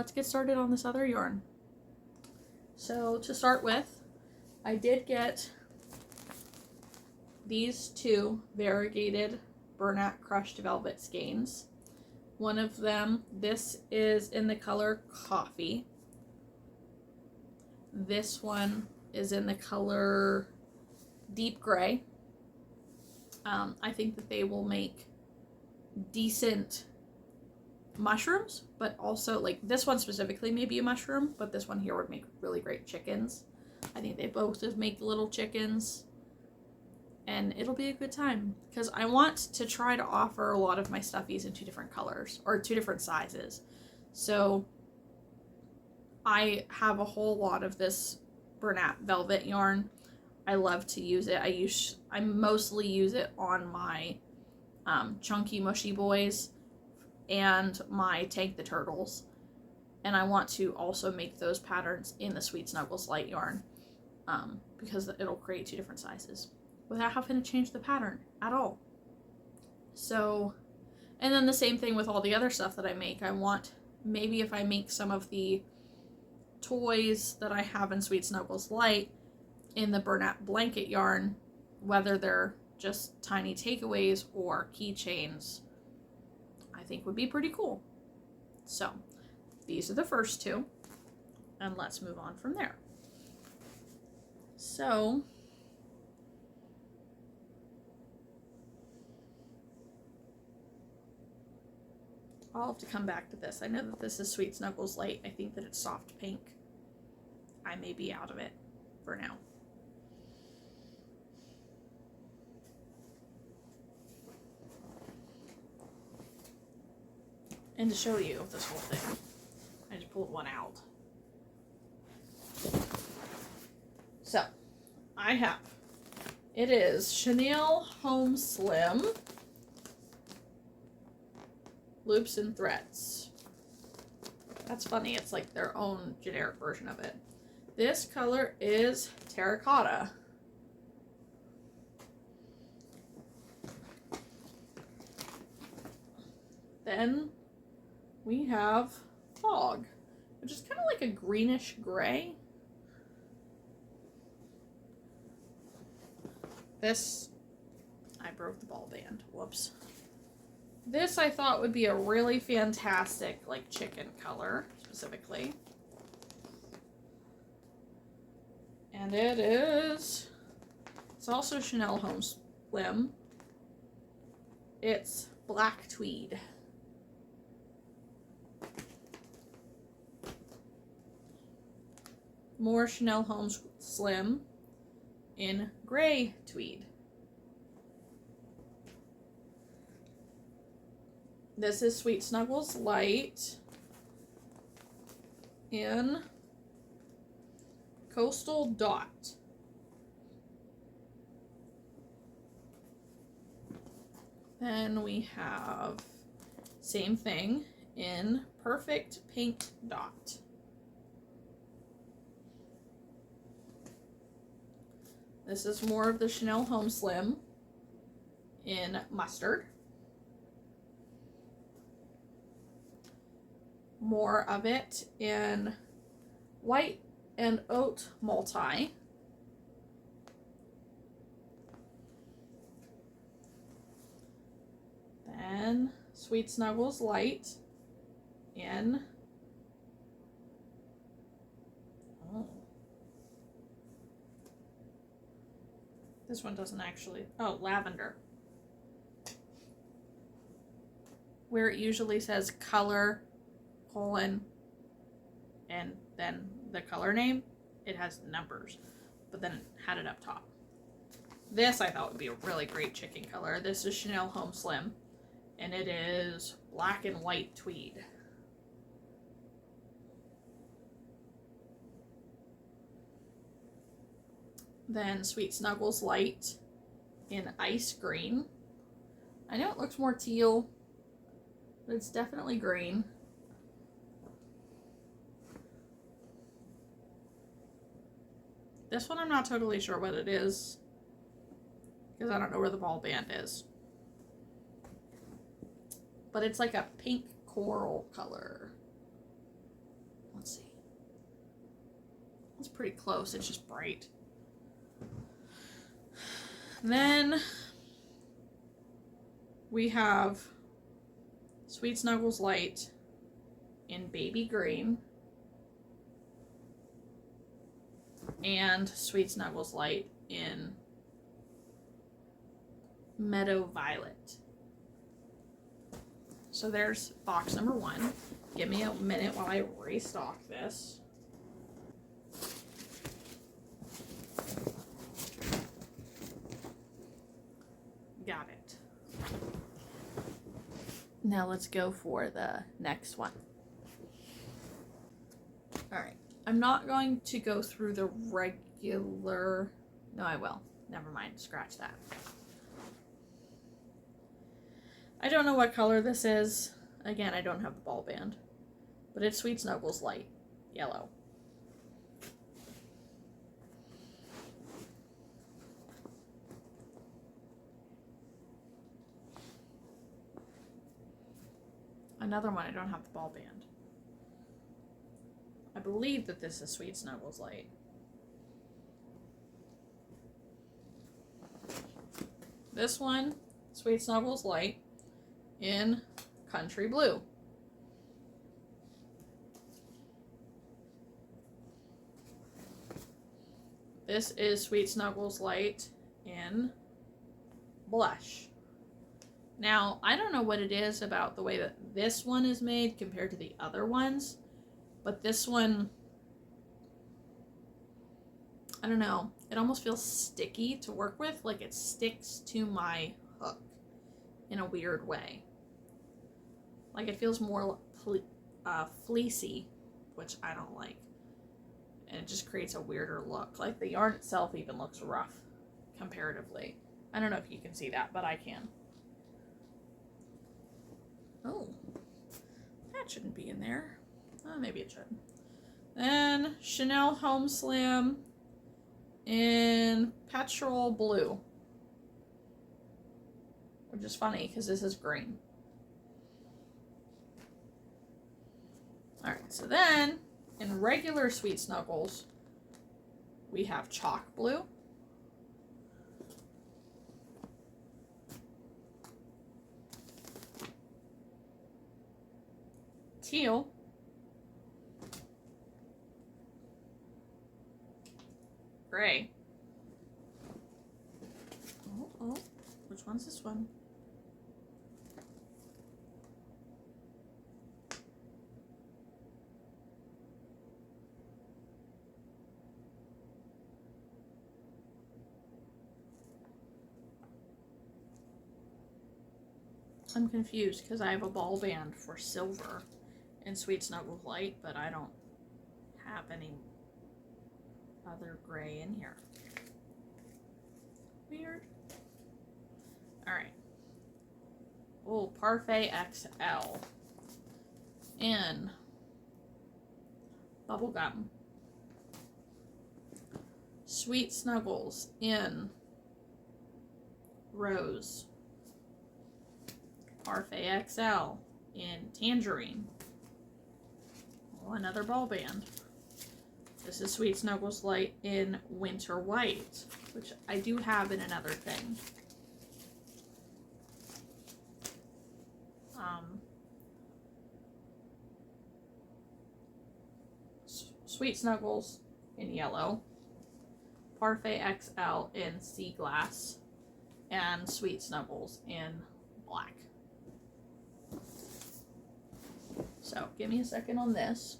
let's get started on this other yarn. So to start with, I did get these two variegated Bernat crushed velvet skeins. One of them, this is in the color coffee. This one is in the color deep gray. I think that they will make decent mushrooms, but also like this one specifically may be a mushroom, but this one here would make really great chickens. I think they both would make little chickens, and it'll be a good time because I want to try to offer a lot of my stuffies in 2 different colors or 2 different sizes. So I have a whole lot of this Bernat velvet yarn. I love to use it. I mostly use it on my chunky mushy boys and my Tank the Turtles, and I want to also make those patterns in the Sweet Snuggles Lite yarn because it'll create 2 different sizes without having to change the pattern at all. So, and then the same thing with all the other stuff that I make. I want, maybe if I make some of the toys that I have in Sweet Snuggles Lite in the Bernat blanket yarn, whether they're just tiny takeaways or keychains, I think would be pretty cool. So these are the first 2, and let's move on from there. So I'll have to come back to this. I know that this is Sweet Snuggles Lite. I think that it's soft pink. I may be out of it for now. And to show you this whole thing, I just pulled one out. So, I have, it is Chenille Home Slim Loops and Threads. That's funny, it's like their own generic version of it. This color is Terracotta. Then we have Fog, which is kind of like a greenish gray. This, I broke the ball band, whoops. This I thought would be a really fantastic, like, chicken color, specifically. And it is, it's also Chenille Home Slim. It's black tweed. More Chenille Home Slim in gray tweed. This is Sweet Snuggles Lite in Coastal Dot. Then we have same thing in Perfect Pink Dot. This is more of the Chenille Home Slim in Mustard. More of it in White and Oat Multi. Then Sweet Snuggles Lite in this one doesn't actually, lavender. Where it usually says color, colon, and then the color name, it has numbers, but then it had it up top. This I thought would be a really great chicken color. This is Chenille Home Slim, and it is black and white tweed. Then Sweet Snuggles Lite in ice green. I know it looks more teal, but it's definitely green. This one I'm not totally sure what it is, because I don't know where the ball band is. But it's like a pink coral color. pretty close. It's just bright. Then we have Sweet Snuggles Lite in baby green and Sweet Snuggles Lite in meadow violet. So there's box number 1. Give me a minute while I restock this. Got it. Now let's go for the next one. Alright, I'm not going to go through the regular... No, I will. Never mind, scratch that. I don't know what color this is. Again, I don't have the ball band. But it's Sweet Snuggles Lite, yellow. Another one, I don't have the ball band. I believe that this is Sweet Snuggles Lite. This one, Sweet Snuggles Lite in country blue. This is Sweet Snuggles Lite in blush. Now, I don't know what it is about the way that this one is made compared to the other ones, but this one, I don't know, it almost feels sticky to work with, like it sticks to my hook in a weird way. Like it feels more fleecy, which I don't like. And it just creates a weirder look. Like the yarn itself even looks rough comparatively. I don't know if you can see that, but I can. Oh, that shouldn't be in there. Oh, maybe it should. Then Chanel Home Slam in petrol blue. Which is funny because this is green. Alright, so then in regular Sweet Snuggles, we have chalk blue. Teal. Gray. Oh, which one's this one? I'm confused because I have a ball band for silver in Sweet Snuggles Lite, but I don't have any other gray in here. Weird. Alright. Oh, Parfait XL in bubblegum. Sweet Snuggles in rose. Parfait XL in tangerine. Oh, another ball band. This is Sweet Snuggles Lite in winter white, which I do have in another thing. Sweet Snuggles in yellow. Parfait XL in sea glass. And Sweet Snuggles in black. So, give me a second on this.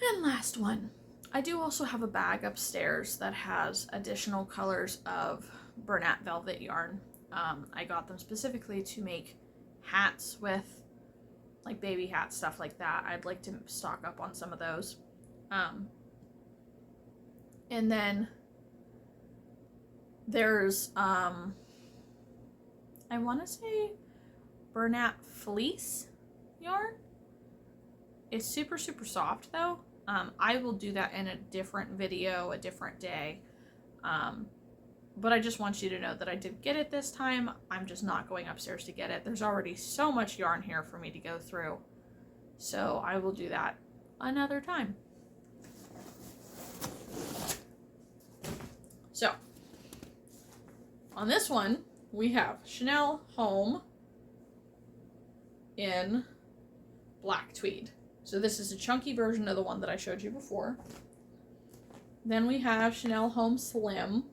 And last one. I do also have a bag upstairs that has additional colors of Bernat Velvet yarn. I got them specifically to make hats with, like baby hats, stuff like that. I'd like to stock up on some of those. And then there's, I want to say Bernat Fleece yarn. It's super, super soft though. I will do that in a different video, a different day. But I just want you to know that I did get it this time. I'm just not going upstairs to get it. There's already so much yarn here for me to go through. So I will do that another time. So, on this one, we have Chenille Home in black tweed. So this is a chunky version of the one that I showed you before. Then we have Chenille Home Slim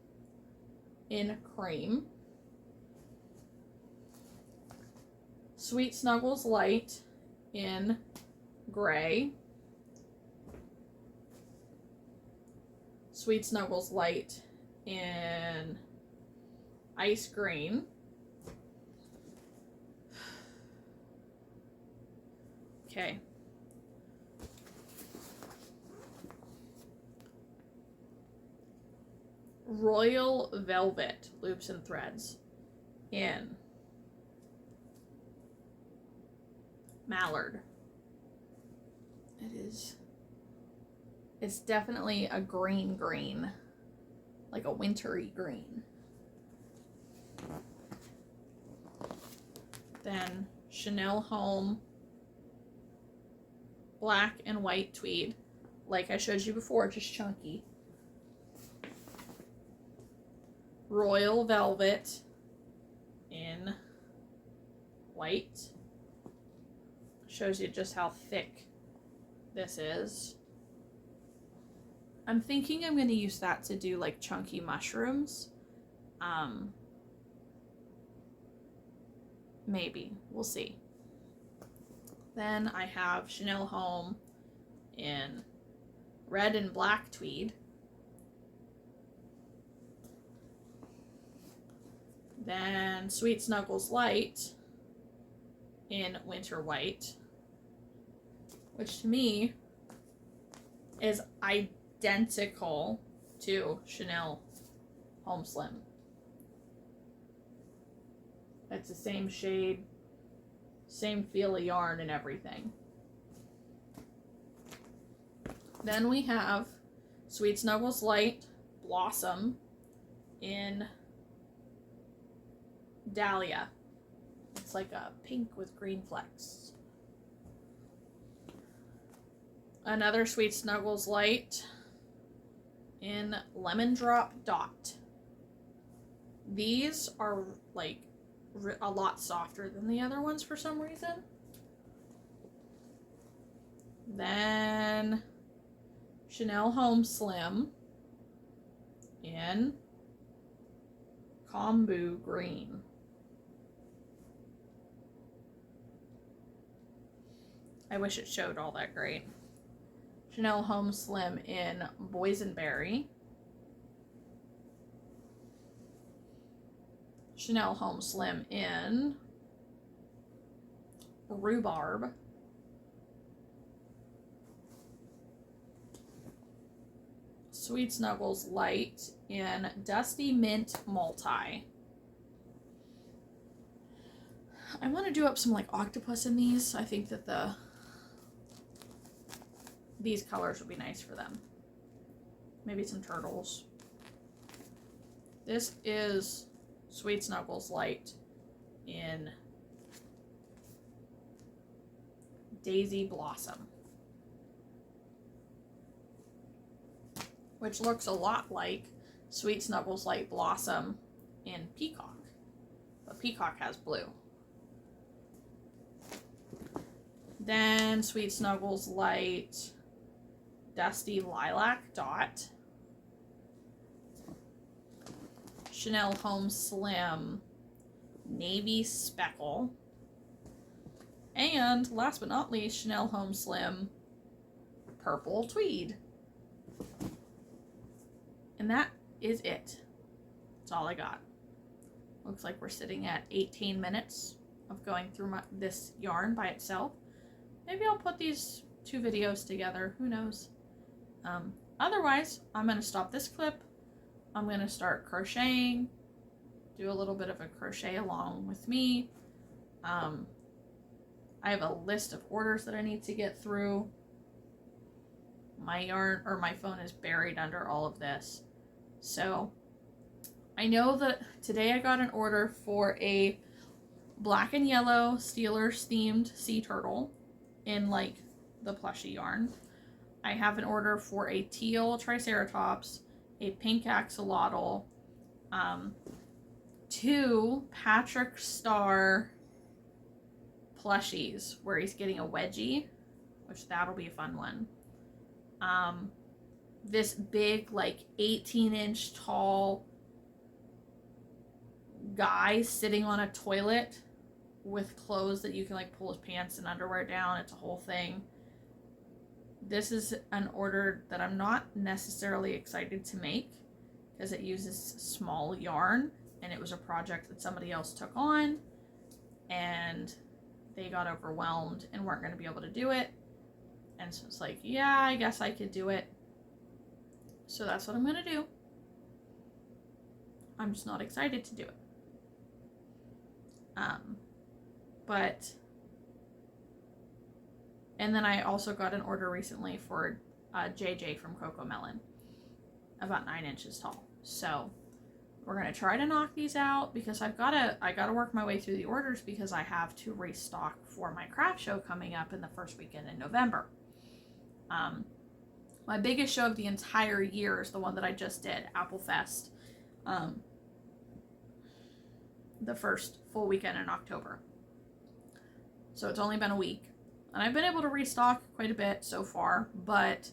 in cream. Sweet Snuggles Lite in gray. Sweet Snuggles Lite in ice green. Okay. Royal Velvet Loops and Threads in Mallard. It's definitely a green, like a wintry green. Then Chenille Home black and white tweed, like I showed you before, just chunky. Royal Velvet in white. Shows you just how thick this is. I'm thinking I'm going to use that to do like chunky mushrooms. Maybe. We'll see. Then I have Chenille Home in red and black tweed. Then Sweet Snuggles Lite in winter white, which to me is identical to Chenille Home Slim. It's the same shade, same feel of yarn and everything. Then we have Sweet Snuggles Lite Blossom in Dahlia. It's like a pink with green flecks. Another Sweet Snuggles Lite in Lemon Drop Dot. These are like a lot softer than the other ones for some reason. Then Chenille Home Slim in Kombu Green. I wish it showed all that great. Chenille Home Slim in Boysenberry. Chenille Home Slim in Rhubarb. Sweet Snuggles Lite in Dusty Mint Multi. I want to do up some like octopus in these. I think that these colors would be nice for them. Maybe some turtles. This is Sweet Snuggles Lite in Daisy Blossom, which looks a lot like Sweet Snuggles Lite Blossom in Peacock, but Peacock has blue. Then Sweet Snuggles Lite Dusty Lilac Dot. Chenille Home Slim Navy Speckle. And last but not least, Chenille Home Slim Purple Tweed. And that is it. That's all I got. Looks like we're sitting at 18 minutes of going through this yarn by itself. Maybe I'll put these two videos together. Who knows? Otherwise, I'm going to stop this clip. I'm going to start crocheting. Do a little bit of a crochet along with me. I have a list of orders that I need to get through. My yarn or my phone is buried under all of this. So I know that today I got an order for a black and yellow Steelers themed sea turtle in like the plushy yarn. I have an order for a teal triceratops, a pink axolotl, 2 Patrick Star plushies where he's getting a wedgie, which that'll be a fun one. This big, like 18-inch tall guy sitting on a toilet with clothes that you can like pull his pants and underwear down. It's a whole thing. This is an order that I'm not necessarily excited to make because it uses small yarn, and it was a project that somebody else took on and they got overwhelmed and weren't going to be able to do it. And so it's like, yeah, I guess I could do it. So that's what I'm going to do. I'm just not excited to do it. And then I also got an order recently for JJ from Coco Melon, about 9 inches tall. So we're gonna try to knock these out because I gotta work my way through the orders because I have to restock for my craft show coming up in the first weekend in November. My biggest show of the entire year is the one that I just did, Apple Fest. The first full weekend in October. So it's only been a week. And I've been able to restock quite a bit so far, but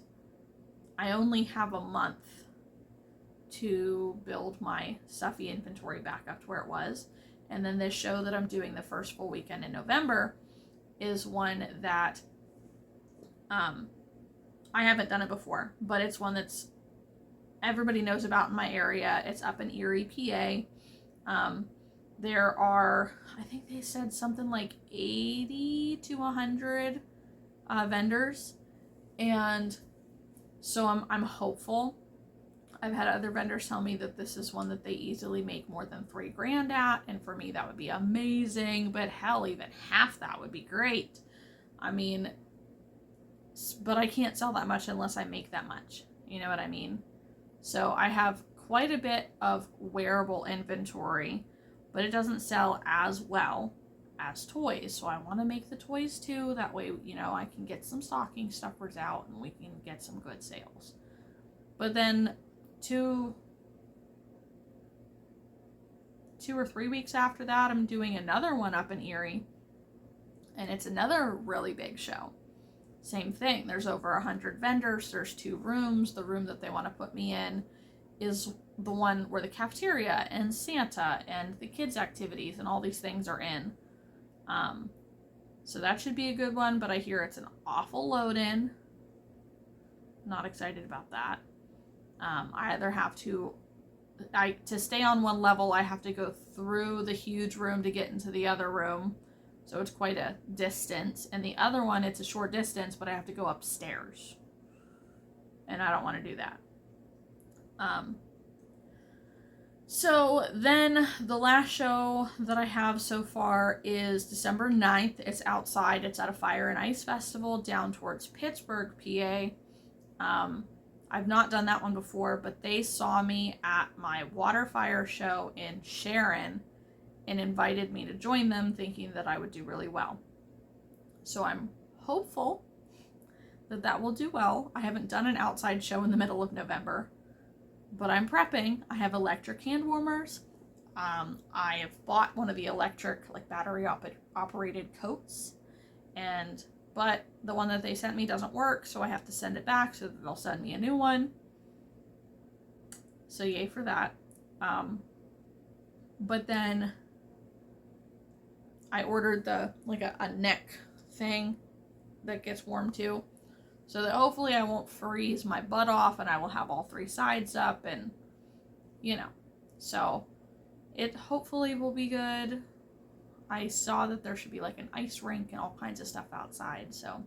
I only have a month to build my stuffy inventory back up to where it was. And then this show that I'm doing the first full weekend in November is one that I haven't done it before, but it's one that's everybody knows about in my area. It's up in Erie, PA. There are, I think they said something like 80 to 100 vendors. And so I'm hopeful. I've had other vendors tell me that this is one that they easily make more than $3,000 at. And for me, that would be amazing. But hell, even half that would be great. I mean, but I can't sell that much unless I make that much. You know what I mean? So I have quite a bit of wearable inventory, but it doesn't sell as well as toys. So I want to make the toys too. That way, you know, I can get some stocking stuffers out and we can get some good sales. But then 2 or 3 weeks after that, I'm doing another one up in Erie. And it's another really big show. Same thing. There's over 100 vendors. There's 2 rooms. The room that they want to put me in is the one where the cafeteria and Santa and the kids' activities and all these things are in. So that should be a good one, but I hear it's an awful load in. Not excited about that. I either have to stay on one level, I have to go through the huge room to get into the other room. So it's quite a distance. And the other one, it's a short distance, but I have to go upstairs. And I don't want to do that. So then the last show that I have so far is December 9th. It's outside. It's at a Fire and Ice Festival down towards Pittsburgh, PA. I've not done that one before, but they saw me at my water fire show in Sharon and invited me to join them, thinking that I would do really well. So I'm hopeful that that will do well. I haven't done an outside show in the middle of November, but I'm prepping. I have electric hand warmers. I have bought one of the electric, like battery operated coats, but the one that they sent me doesn't work, so I have to send it back so that they'll send me a new one. So yay for that. But then I ordered a neck thing that gets warm too, so that hopefully I won't freeze my butt off and I will have all 3 sides up, and so it hopefully will be good. I saw that there should be like an ice rink and all kinds of stuff outside, so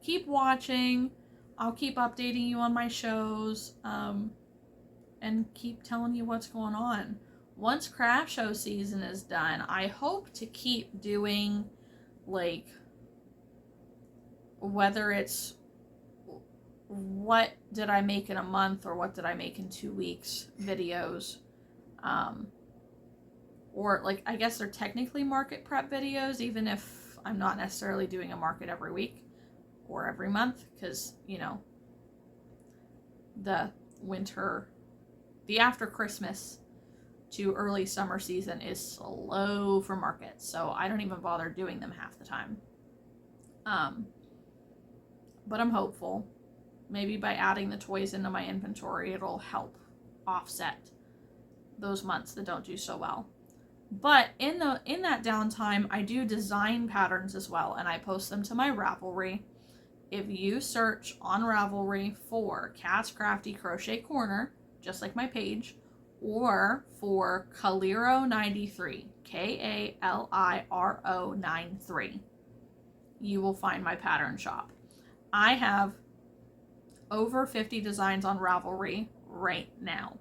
keep watching. I'll keep updating you on my shows, and keep telling you what's going on. Once craft show season is done, I hope to keep doing, like, whether it's what did I make in a month or what did I make in 2 weeks videos. Or like, I guess they're technically market prep videos, even if I'm not necessarily doing a market every week or every month, because, you know, the after Christmas to early summer season is slow for markets, so I don't even bother doing them half the time. But I'm hopeful. Maybe by adding the toys into my inventory, it'll help offset those months that don't do so well. But in that downtime, I do design patterns as well, and I post them to my Ravelry. If you search on Ravelry for Cass Crafty Crochet Corner, just like my page, or for Kaliro93, Kaliro93, you will find my pattern shop. I have over 50 designs on Ravelry right now.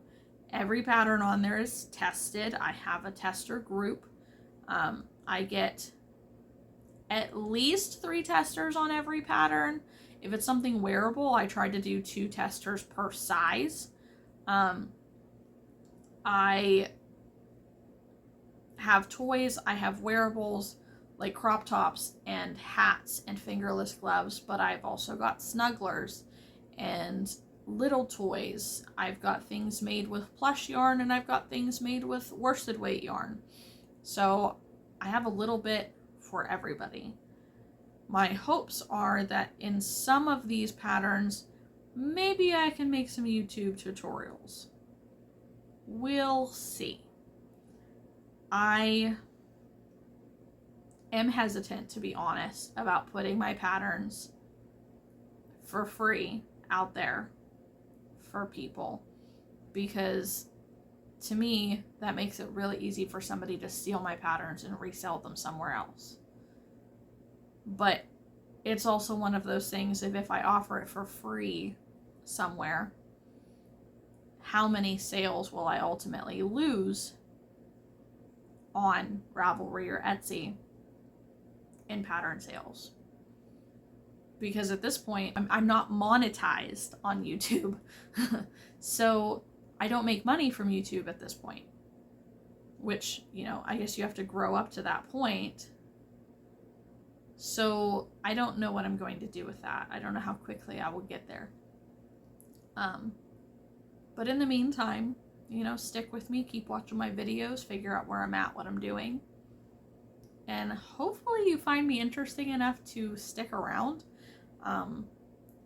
Every pattern on there is tested. I have a tester group. I get at least 3 testers on every pattern. If it's something wearable, I try to do 2 testers per size. I have toys, I have wearables like crop tops and hats and fingerless gloves, but I've also got snugglers and little toys. I've got things made with plush yarn, and I've got things made with worsted weight yarn. So I have a little bit for everybody. My hopes are that in some of these patterns, maybe I can make some YouTube tutorials. We'll see. I am hesitant, to be honest, about putting my patterns for free out there for people, because to me that makes it really easy for somebody to steal my patterns and resell them somewhere else. But it's also one of those things of, if I offer it for free somewhere, how many sales will I ultimately lose on Ravelry or Etsy in pattern sales? Because at this point, I'm not monetized on YouTube. So I don't make money from YouTube at this point. Which, you know, I guess you have to grow up to that point. So I don't know what I'm going to do with that. I don't know how quickly I will get there. But in the meantime, you know, stick with me, keep watching my videos, figure out where I'm at, what I'm doing. And hopefully you find me interesting enough to stick around.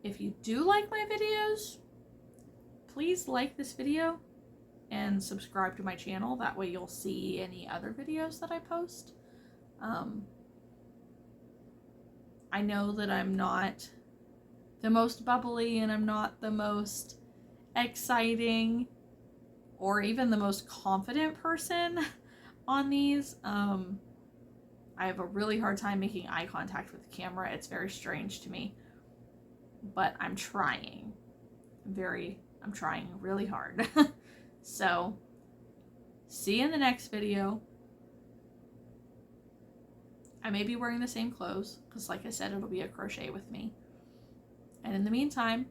If you do like my videos, please like this video and subscribe to my channel. That way you'll see any other videos that I post. I know that I'm not the most bubbly, and I'm not the most exciting or even the most confident person on these. I have a really hard time making eye contact with the camera. It's very strange to me, but I'm trying. I'm trying really hard. So, see you in the next video. I may be wearing the same clothes, because like I said, it'll be a crochet with me. And in the meantime,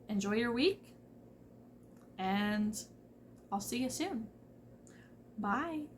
enjoy your week, and I'll see you soon. Bye.